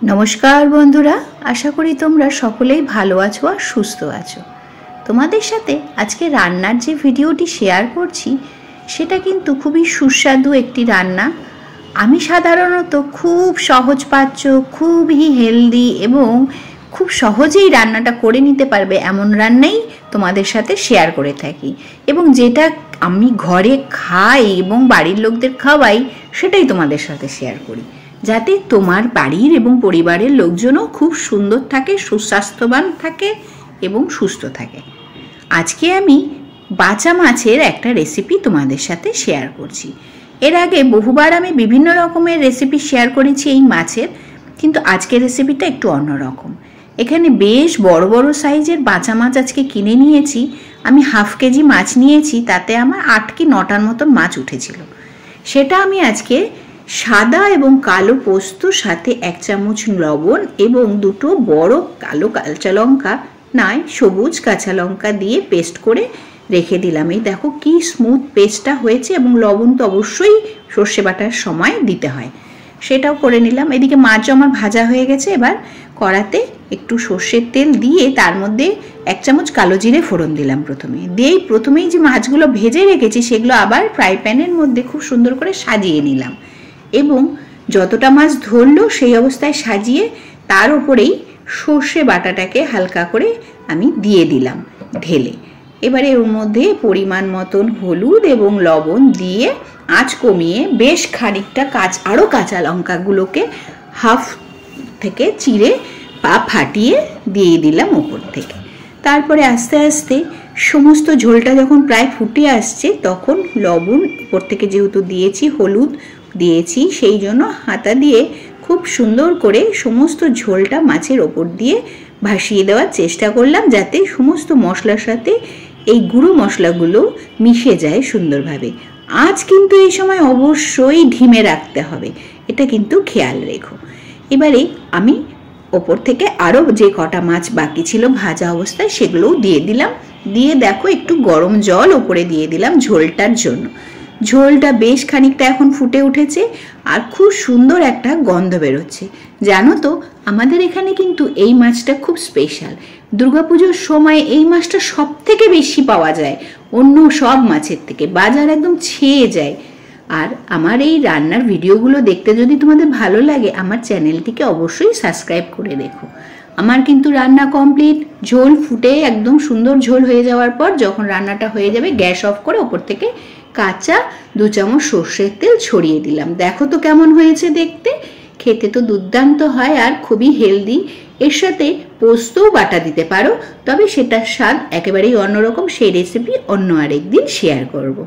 नमस्कार बंधुरा आशा करी तोमरा सकलेई भालो आछो और सुस्थ आछो। तोमादेर साथे आजके रान्नार जे भिडियोटी शेयर करछि सेटा किन्तु खुबই सुस्वादु एकटी रान्ना। आमी साधारणत खूब सहज पाच्य खूबই हेल्दी एबं खूब सहजेई रान्नाटा करे निते पारबे एमन रान्नाई तोमादेर साथे शेयर करे थाकि एबं जेटा आमी घरे खाई एबं बाड़िर लोकदेर खावाई सेटाई तोमादेर साथे शेयर करी जाते तोमार बाड़ीर एबं परिवारेर लोकजनও खूब सुंदर थाके सुस्वास्थ्यवान थाके एबं सुस्थ थाके। आजके आमी बाचा माछेर एकटा रेसिपि तोमादेर साथे शेयर करछि। एर आगे बहुबार आमी विभिन्न रकमेर रेसिपि शेयर करेछि एई माछेर, किन्तु आजकेर रेसिपिटा एकटु अन्यरकम। एखाने बेश बड़ बड़ साइजेर बाचा माछ आजके किने निয়েছি। आमी हाफ केजी माछ निয়েছি, ताते आमार 8 कि 9टार मतन माछ उठेछिलो। सेटा आमी आजके सादा एवं कालो पोस्तोर साथे 1 चामच लवण एवं दुटो बड़ कालो काঁচা लंका नয় सबुज काঁচা लंका दिए पेस्ट करे रेखे दिलाम। এই देखो कि स्मूथ पेस्टটা হয়েছে এবং লবণ তো অবশ্যই সরষে বাটার সময় দিতে হয়, সেটাও করে নিলাম। এদিকে মাছ আমার ভাজা হয়ে গেছে। এবার কড়াতে একটু সরষের তেল দিয়ে তার মধ্যে 1 চামচ কালো জিরে ফোড়ন দিলাম। প্রথমেই যে মাছগুলো ভেজে রেখেছি সেগুলো আবার ফ্রাই প্যানের মধ্যে খুব সুন্দর করে সাজিয়ে নিলাম এবং যতটা মাছ ধরলো সেই অবস্থায় সাজিয়ে তার উপরেই সরষে বাটাটাকে হালকা করে আমি দিয়ে দিলাম ঢেলে। এবারে এর মধ্যে পরিমাণ মতন হলুদ এবং লবণ দিয়ে আঁচ কমিয়ে বেশ খানিকটা আরো কাঁচা লঙ্কাগুলোকে হাফ থেকে চিড়ে পা ফাটিয়ে দিয়ে দিলাম উপর থেকে। তারপরে আস্তে আস্তে সমস্ত ঝোলটা যখন প্রায় ফুটে আসছে তখন লবণ উপর থেকে যেহেতু দিয়েছি হলুদ দিয়েছি সেই জন্য হাতা দিয়ে খুব সুন্দর করে সমস্ত ঝোলটা মাছের উপর দিয়ে ভাসিয়ে দেওয়ার চেষ্টা করলাম যাতে সমস্ত মশলার সাথে এই গুঁড়ো মশলাগুলো মিশে যায় সুন্দরভাবে। আজ কিন্তু এই সময় অবশ্যই ঢিমে রাখতে হবে, এটা কিন্তু খেয়াল রেখো। এবারে আমি উপর থেকে আরো যে কটা মাছ বাকি ছিল ভাজা অবস্থায় সেগুলোও দিয়ে দিলাম। দিয়ে দেখো একটু গরম জল উপরে দিয়ে দিলাম ঝোলটার জন্য। ঝোলটা বেশ খানিকটা এখন ফুটে উঠেছে আর খুব সুন্দর একটা গন্ধ বের হচ্ছে। জানো তো আমাদের এখানে কিন্তু এই মাছটা খুব স্পেশাল। দুর্গাপূজার সময় এই মাছটা সবথেকে বেশি পাওয়া যায় অন্য সব মাছের থেকে, বাজার একদম ছেয়ে যায়। আর আমার এই রান্নার ভিডিওগুলো দেখতে যদি তোমাদের ভালো লাগে আমার চ্যানেলটিকে অবশ্যই সাবস্ক্রাইব করে রেখো। আমার কিন্তু রান্না কমপ্লিট। ঝোল ফুটে একদম সুন্দর ঝোল হয়ে যাওয়ার পর যখন রান্নাটা হয়ে যাবে গ্যাস অফ করে উপর থেকে কাঁচা 2 চামচ সরষের তেল ছড়িয়ে দিলাম। দেখো তো কেমন হয়েছে দেখতে, খেতে তো দুর্দান্ত হয় আর খুবই হেলদি। এর সাথে পোস্তও বাটা দিতে পারো, তবে সেটার স্বাদ একেবারেই অন্যরকম। সেই রেসিপি অন্য আরেকদিন শেয়ার করব।